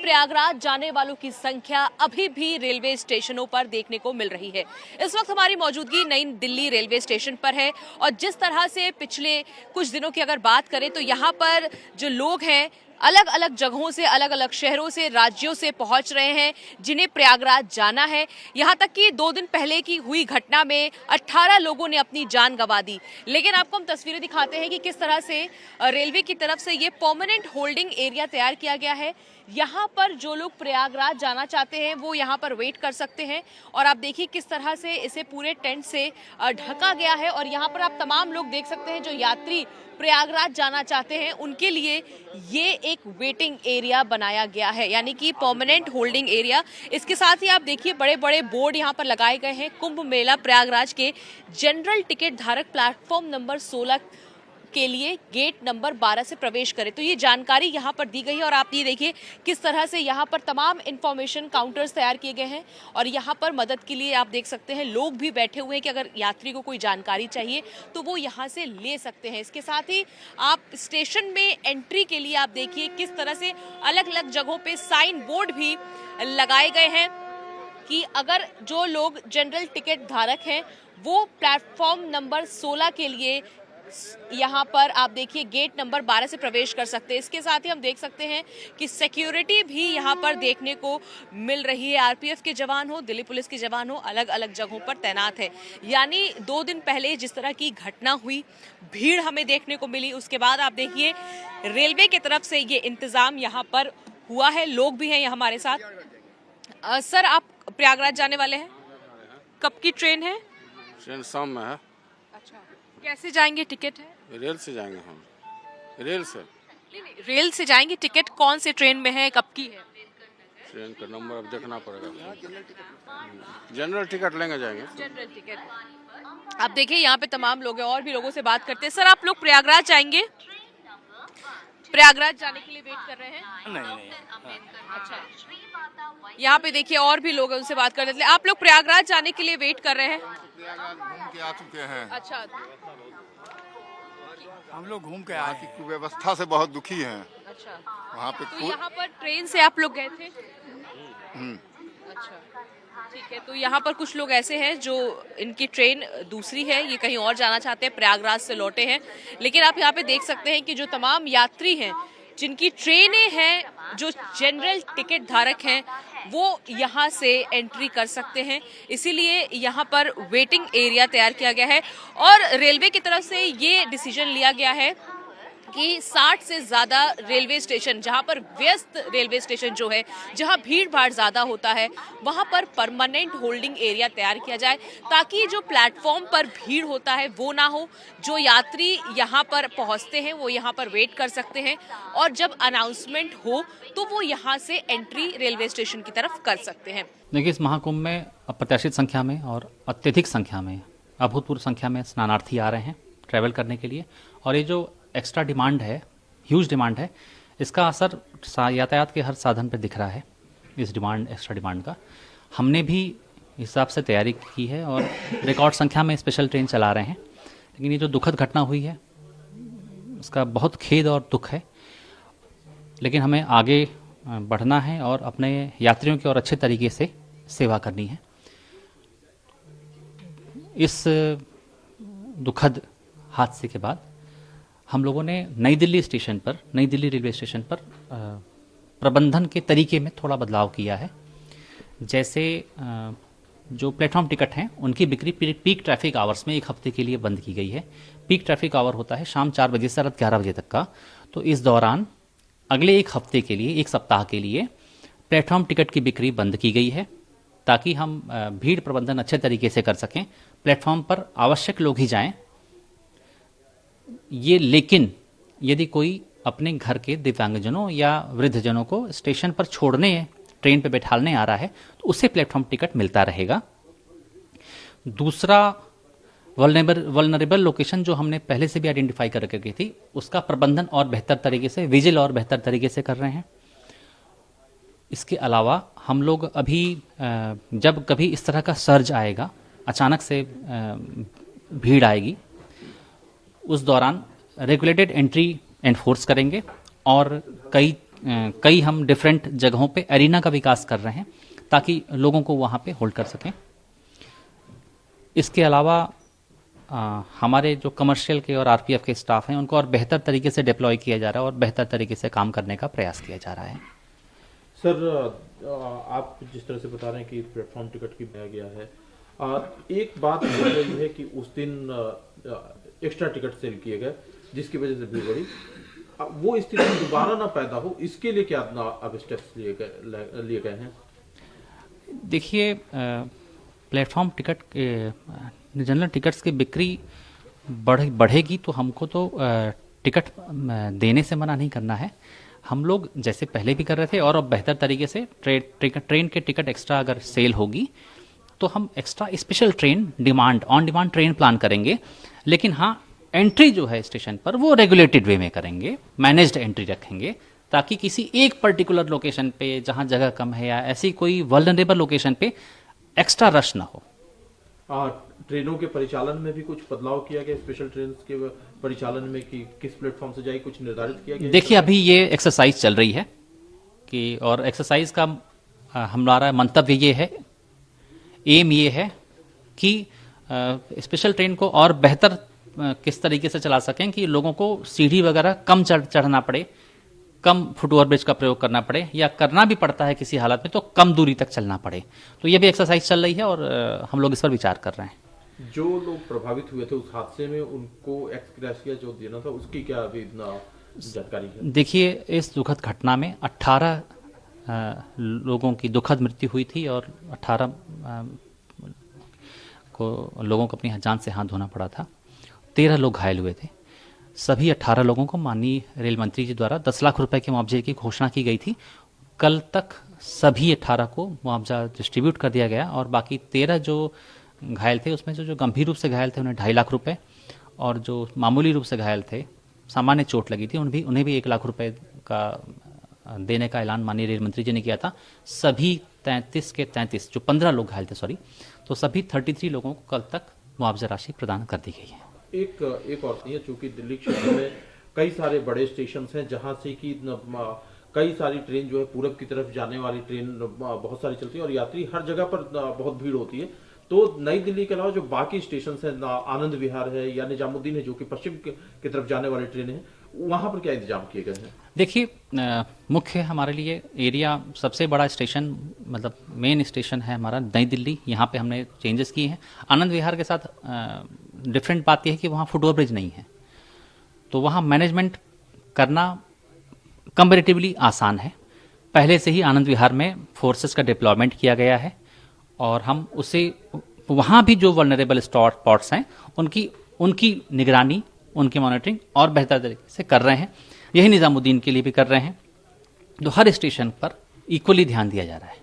प्रयागराज जाने वालों की संख्या अभी भी रेलवे स्टेशनों पर देखने को मिल रही है। इस वक्त हमारी मौजूदगी नई दिल्ली रेलवे स्टेशन पर है और जिस तरह से पिछले कुछ दिनों की अगर बात करें तो यहाँ पर जो लोग हैं अलग अलग जगहों से, अलग अलग शहरों से, राज्यों से पहुंच रहे हैं जिन्हें प्रयागराज जाना है। यहाँ तक कि 2 दिन पहले की हुई घटना में 18 लोगों ने अपनी जान गंवा दी। लेकिन आपको हम तस्वीरें दिखाते हैं कि किस तरह से रेलवे की तरफ से ये परमानेंट होल्डिंग एरिया तैयार किया गया है। यहाँ पर जो लोग प्रयागराज जाना चाहते हैं वो यहाँ पर वेट कर सकते हैं और आप देखिए किस तरह से इसे पूरे टेंट से ढका गया है और यहाँ पर आप तमाम लोग देख सकते हैं जो यात्री प्रयागराज जाना चाहते हैं उनके लिए ये एक वेटिंग एरिया बनाया गया है, यानी कि परमानेंट होल्डिंग एरिया। इसके साथ ही आप देखिए बड़े बड़े बोर्ड यहाँ पर लगाए गए हैं। कुंभ मेला प्रयागराज के जनरल टिकट धारक प्लेटफॉर्म नंबर 16 के लिए गेट नंबर 12 से प्रवेश करें, तो ये जानकारी यहाँ पर दी गई है। और आप ये देखिए किस तरह से यहाँ पर तमाम इंफॉर्मेशन काउंटर्स तैयार किए गए हैं और यहाँ पर मदद के लिए आप देख सकते हैं लोग भी बैठे हुए हैं कि अगर यात्री को कोई जानकारी चाहिए तो वो यहाँ से ले सकते हैं। इसके साथ ही आप स्टेशन में एंट्री के लिए आप देखिए किस तरह से अलग अलग जगहों पे साइन बोर्ड भी लगाए गए हैं कि अगर जो लोग जनरल टिकट धारक हैं वो प्लेटफॉर्म नंबर 16 के लिए यहाँ पर आप देखिए गेट नंबर 12 से प्रवेश कर सकते हैं। इसके साथ ही हम देख सकते हैं कि सिक्योरिटी भी यहाँ पर देखने को मिल रही है। आरपीएफ के जवान हो, दिल्ली पुलिस के जवान हो, अलग अलग जगहों पर तैनात है। यानी 2 दिन पहले जिस तरह की घटना हुई, भीड़ हमें देखने को मिली, उसके बाद आप देखिए रेलवे की तरफ से ये इंतजाम यहाँ पर हुआ है। लोग भी हैं हमारे साथ। सर, आप प्रयागराज जाने वाले हैं? कब की ट्रेन है? ट्रेन शाम में है। अच्छा, कैसे जाएंगे? टिकट है? रेल से जाएंगे हम। रेल से? नहीं, रेल से जाएंगे। टिकट कौन से ट्रेन में है, कब की है? ट्रेन का नंबर अब देखना पड़ेगा। जनरल टिकट लेंगे, जाएंगे। General ticket. आप देखिए यहाँ पे तमाम लोग हैं और भी लोगों से बात करते हैं। सर, आप लोग प्रयागराज जाएंगे? प्रयागराज जाने के लिए वेट कर रहे हैं? नहीं। अच्छा, यहाँ पे देखिए और भी लोग हैं, उनसे बात कर लेते हैं। आप लोग प्रयागराज जाने के लिए वेट कर रहे हैं? प्रयागराज घूम के आ चुके हैं। अच्छा, हम लोग घूम के आए हैं। व्यवस्था से बहुत दुखी हैं। अच्छा। वहाँ पे तो यहाँ पर ट्रेन से आप लोग गए थे? अच्छा, ठीक है। तो यहाँ पर कुछ लोग ऐसे हैं जो इनकी ट्रेन दूसरी है, ये कहीं और जाना चाहते हैं, प्रयागराज से लौटे हैं। लेकिन आप यहाँ पे देख सकते हैं कि जो तमाम यात्री हैं जिनकी ट्रेनें हैं, जो जनरल टिकट धारक हैं, वो यहाँ से एंट्री कर सकते हैं। इसीलिए यहाँ पर वेटिंग एरिया तैयार किया गया है और रेलवे की तरफ से ये डिसीजन लिया गया है कि 60 से ज़्यादा रेलवे स्टेशन, जहाँ पर व्यस्त रेलवे स्टेशन जो है, जहाँ भीड़ भाड़ ज़्यादा होता है, वहाँ पर परमानेंट होल्डिंग एरिया तैयार किया जाए ताकि जो प्लेटफॉर्म पर भीड़ होता है वो ना हो। जो यात्री यहाँ पर पहुँचते हैं वो यहाँ पर वेट कर सकते हैं और जब अनाउंसमेंट हो तो वो यहाँ से एंट्री रेलवे स्टेशन की तरफ कर सकते हैं। देखिए, इस महाकुंभ में अप्रत्याशित संख्या में और अत्यधिक संख्या में, अभूतपूर्व संख्या में स्नानार्थी आ रहे हैं ट्रैवल करने के लिए। और ये जो एक्स्ट्रा डिमांड है, ह्यूज डिमांड है, इसका असर यातायात के हर साधन पर दिख रहा है। इस एक्स्ट्रा डिमांड का हमने भी हिसाब से तैयारी की है और रिकॉर्ड संख्या में स्पेशल ट्रेन चला रहे हैं। लेकिन ये जो दुखद घटना हुई है उसका बहुत खेद और दुख है, लेकिन हमें आगे बढ़ना है और अपने यात्रियों की और अच्छे तरीके से सेवा करनी है। इस दुखद हादसे के बाद हम लोगों ने नई दिल्ली रेलवे स्टेशन पर प्रबंधन के तरीके में थोड़ा बदलाव किया है। जैसे जो प्लेटफॉर्म टिकट हैं उनकी बिक्री पीक ट्रैफिक आवर्स में 1 हफ्ते के लिए बंद की गई है। पीक ट्रैफिक आवर होता है शाम 4 बजे से रात 11 बजे तक का। तो इस दौरान अगले 1 हफ्ते के लिए, 1 सप्ताह के लिए प्लेटफॉर्म टिकट की बिक्री बंद की गई है ताकि हम भीड़ प्रबंधन अच्छे तरीके से कर सकें। प्लेटफॉर्म पर आवश्यक लोग ही जाएं। ये लेकिन यदि कोई अपने घर के दिव्यांगजनों या वृद्धजनों को स्टेशन पर छोड़ने, ट्रेन पर बैठालने आ रहा है तो उसे प्लेटफॉर्म टिकट मिलता रहेगा। दूसरा, वल्नरेबल लोकेशन जो हमने पहले से भी आइडेंटिफाई कर रखी थी, उसका प्रबंधन और बेहतर तरीके से, विजिल और बेहतर तरीके से कर रहे हैं। इसके अलावा हम लोग अभी जब कभी इस तरह का सर्ज आएगा, अचानक से भीड़ आएगी, उस दौरान रेगुलेटेड एंट्री एनफोर्स करेंगे और कई कई हम डिफरेंट जगहों पे एरिना का विकास कर रहे हैं ताकि लोगों को वहाँ पे होल्ड कर सकें। इसके अलावा हमारे जो कमर्शियल के और आरपीएफ के स्टाफ हैं उनको और बेहतर तरीके से डिप्लॉय किया जा रहा है और बेहतर तरीके से काम करने का प्रयास किया जा रहा है। सर, आप जिस तरह से बता रहे हैं कि प्लेटफॉर्म टिकट की बनाया गया है, एक बात हो रही है कि उस दिन एक्स्ट्रा टिकट सेल किए गए जिसकी वजह से भीड़ बढ़ी। वो स्थिति दोबारा ना पैदा हो, इसके लिए क्या अब स्टेप्स लिए गए हैं? देखिए, प्लेटफॉर्म टिकट जनरल टिकट्स की बिक्री बढ़ेगी तो हमको तो टिकट देने से मना नहीं करना है। हम लोग जैसे पहले भी कर रहे थे और अब बेहतर तरीके से ट्रेन के टिकट एक्स्ट्रा अगर सेल होगी तो हम extra special train on demand train plan करेंगे। लेकिन हाँ, एंट्री जो है स्टेशन पर वो रेगुलेटेड वे में करेंगे, मैनेज्ड एंट्री रखेंगे ताकि किसी एक पर्टिकुलर लोकेशन पे जहाँ जगह कम है या ऐसी कोई वल्नरेबल लोकेशन पे एक्स्ट्रा रश ना हो। ट्रेनों के परिचालन में भी कुछ बदलाव किया गया, स्पेशल ट्रेन के परिचालन में कि किस प्लेटफॉर्म से जाएगी, कुछ निर्धारित किया गया? देखिए, अभी ये एक्सरसाइज चल रही है कि और एक्सरसाइज का हमारा मंतव्य ये है, एम ये है कि स्पेशल ट्रेन को और बेहतर किस तरीके से चला सकें कि लोगों को सीढ़ी वगैरह कम चढ़ना पड़े, कम फुटओवर ब्रिज का प्रयोग करना पड़े, या करना भी पड़ता है किसी हालत में तो कम दूरी तक चलना पड़े। तो ये भी एक्सरसाइज चल रही है और हम लोग इस पर विचार कर रहे हैं। जो लोग प्रभावित हुए थे उस हादसे में, उनको एक्सग्रेशिया जो देना था उसकी क्या अभी इतना जानकारी है? देखिए, इस दुखद घटना में 18 लोगों की दुखद मृत्यु हुई थी और 18 लोगों को अपनी जान से हाथ धोना पड़ा था। 13 लोग घायल हुए थे। सभी 18 लोगों को माननीय रेल मंत्री जी द्वारा 10 लाख रुपए के मुआवजे की घोषणा की गई थी। कल तक सभी 18 को मुआवजा डिस्ट्रीब्यूट कर दिया गया और बाकी 13 जो घायल थे उसमें जो गंभीर रूप से घायल थे उन्हें 2.5 लाख रुपए, और जो मामूली रूप से घायल थे, सामान्य चोट लगी थी, उन्हें भी 1 लाख रुपए का देने का ऐलान माननीय रेल मंत्री जी ने किया था। सभी 33 के 33 जो 15 लोग घायल थे तो सभी 33 लोगों को कल तक मुआवजा राशि प्रदान कर दी गई है। एक और है, चूंकि दिल्ली क्षेत्र में कई सारे बड़े स्टेशन हैं जहां से कि कई सारी ट्रेन जो है पूरब की तरफ जाने वाली ट्रेन बहुत सारी चलती है और यात्री हर जगह पर बहुत भीड़ होती है। तो नई दिल्ली के अलावा जो बाकी स्टेशन हैं, आनंद विहार है या निजामुद्दीन है जो कि पश्चिम की तरफ जाने वाली ट्रेन है, वहां पर क्या इंतजाम किए गए हैं? देखिए, मुख्य हमारे लिए एरिया सबसे बड़ा स्टेशन मतलब मेन स्टेशन है हमारा नई दिल्ली। यहाँ पे हमने चेंजेस किए हैं। आनंद विहार के साथ डिफरेंट बात यह है कि वहाँ फुटओवर ब्रिज नहीं है, तो वहाँ मैनेजमेंट करना कंपैरेटिवली आसान है। पहले से ही आनंद विहार में फोर्सेस का डिप्लॉयमेंट किया गया है और हम उसे वहाँ भी जो वल्नरेबल स्पॉट्स हैं उनकी निगरानी, उनकी मॉनिटरिंग और बेहतर तरीके से कर रहे हैं। यही निजामुद्दीन के लिए भी कर रहे हैं। तो हर स्टेशन पर इक्वली ध्यान दिया जा रहा है।